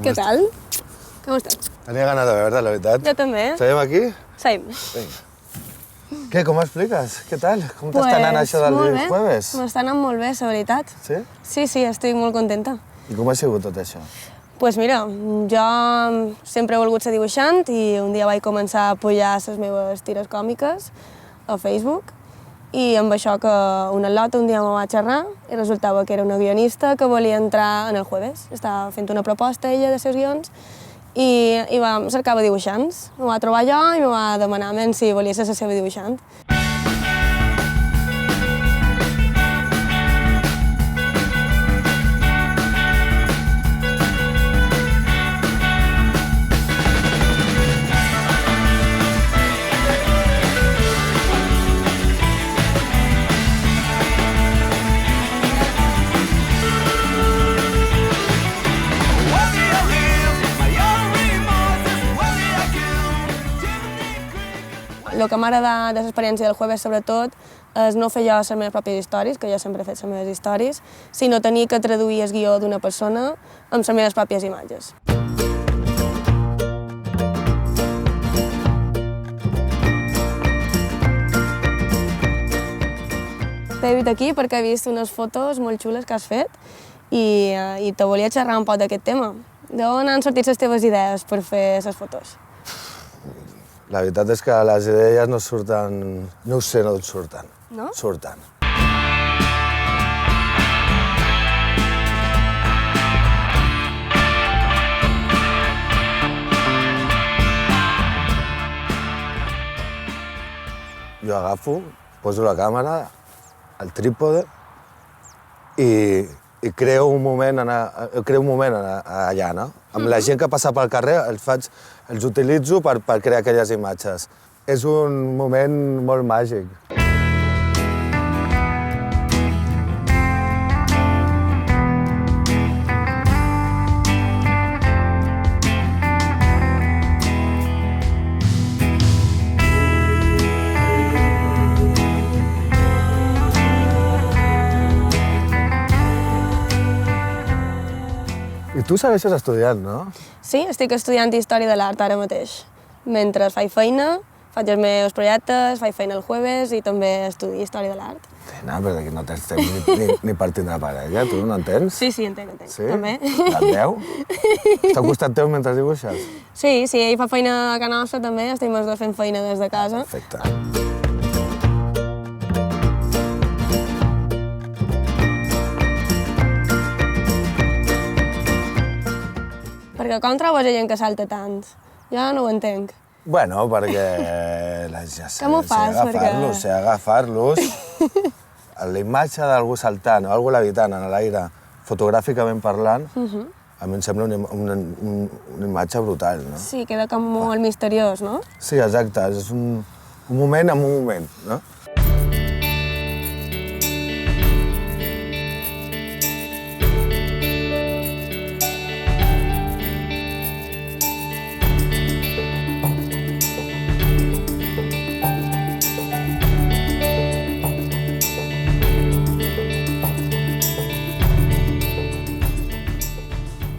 ¿Qué tal? ¿Cómo estás? Tenia ganes de veure, la veritat. Jo també. Seguim aquí? Seguim. Vinga. Què, com m'expliques? Què tal? Com t'està anant això del jueves? M'està anant molt bé, la veritat. Sí? Sí, estic molt contenta. I com ha sigut tot això? Doncs mira, jo sempre he volgut ser dibuixant i un dia vaig començar a pujar les meves tires còmiques a Facebook i amb això que una al·lota un dia me va xerrar i resultava que era una guionista que volia entrar en el jueves. Estava fent una proposta ella de seus guions i cercava dibuixants. Me va trobar jo i me va demanar si volia ser la seva dibuixant. El que m'ha agradat de l'experiència del jueves, sobretot, és no fer jo les meves pròpies històries, que jo sempre he fet les meves històries, sinó tenir que traduir el guió d'una persona amb les meves pròpies imatges. T'he vist aquí perquè he vist unes fotos molt xules que has fet i te volia xerrar un poc d'aquest tema. D'on han sortit les teves idees per fer les fotos? La veritat és que les idees no surten... No ho sé d'on surten. No? Surten. Jo agafo, poso la càmera, el trípode i creo un moment allà, no? Amb la gent que passa pel carrer els utilitzo per crear aquelles imatges. És un moment molt màgic. I tu segueixes estudiant, no? Sí, estic estudiant Història de l'Art ara mateix. Mentre faig feina, faig els meus projectes, faig feina el jueves i també estudio Història de l'Art. No, però aquí no tens temps ni per tindre parella, tu no entens? Sí, entenc. Sí? També. Et veu? Està al costat teu mentre dibuixes? Sí, ell fa feina a casa nostra també, estem els dos fent feina des de casa. Perfecte. Perquè com trobes gent que salta tant? Jo no ho entenc. Bueno, perquè ja sé agafar-los. La imatge d'algú saltant o algú levitant en l'aire, fotogràficament parlant, a mi em sembla una imatge brutal, no? Sí, queda com molt misteriós, no? Sí, exacte. És un moment en un moment, no?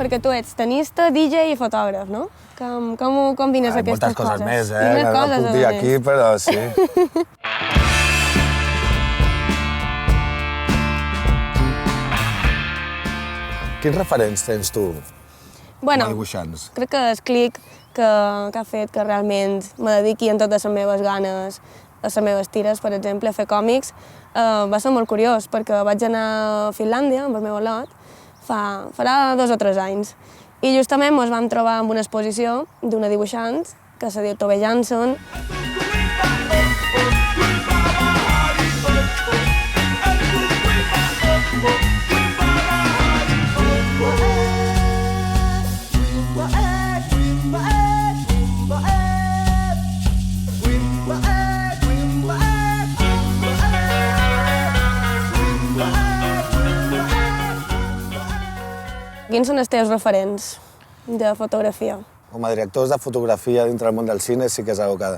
Perquè tu ets tenista, DJ i fotògraf, no? Com ho combines aquestes coses? Moltes coses més, que no puc dir aquí, però sí. Quins referents tens tu com a dibuixants? Crec que el clic que ha fet que realment me dediqui en totes les meves ganes a les meves tires, per exemple, a fer còmics, va ser molt curiós, perquè vaig anar a Finlàndia amb el meu al·lot farà 2 o 3 anys. I justament ens vam trobar en una exposició d'una dibuixant que se diu Tove Jansson. Quins són els teus referents de fotografia? Com a directors de fotografia dintre del món del cine sí que és una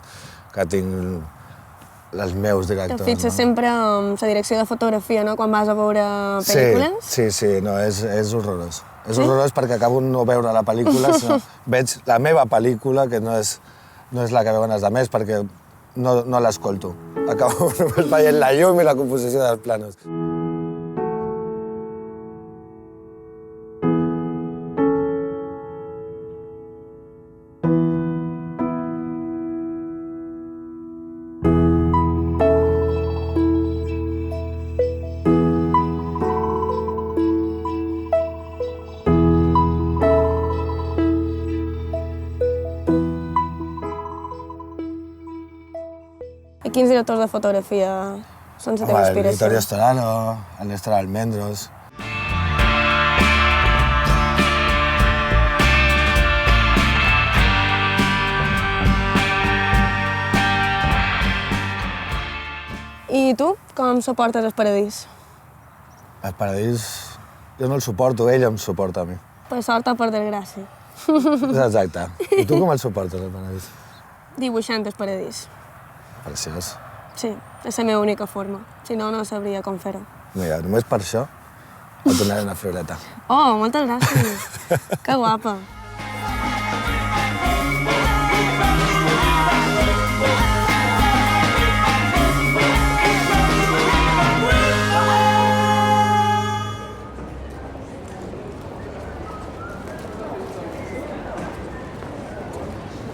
que tinc els meus directors. Te fixes sempre en la direcció de fotografia, no?, quan vas a veure pel·lícules? Sí, no, és horrorós. És horrorós perquè acabo no veure la pel·lícula, sinó veig la meva pel·lícula, que no és la que veuen els altres, perquè no l'escolto. Acabo només veient la llum i la composició dels planos. I quins directors de fotografia són la teva El inspiració? Vittorio Storaro, el Néstor Almendros... I tu, com suportes el paradís? El paradís... Jo no el suporto, ell em suporta a mi. Per sort o per desgràcia? És exacte. I tu com el suportes, el paradís? Dibuixant el paradís. Preciós. Sí, és la meva única forma. Si no, no sabria com fer-ho. Mira, només per això et donaré una floreta. Oh, moltes gràcies. Que guapa.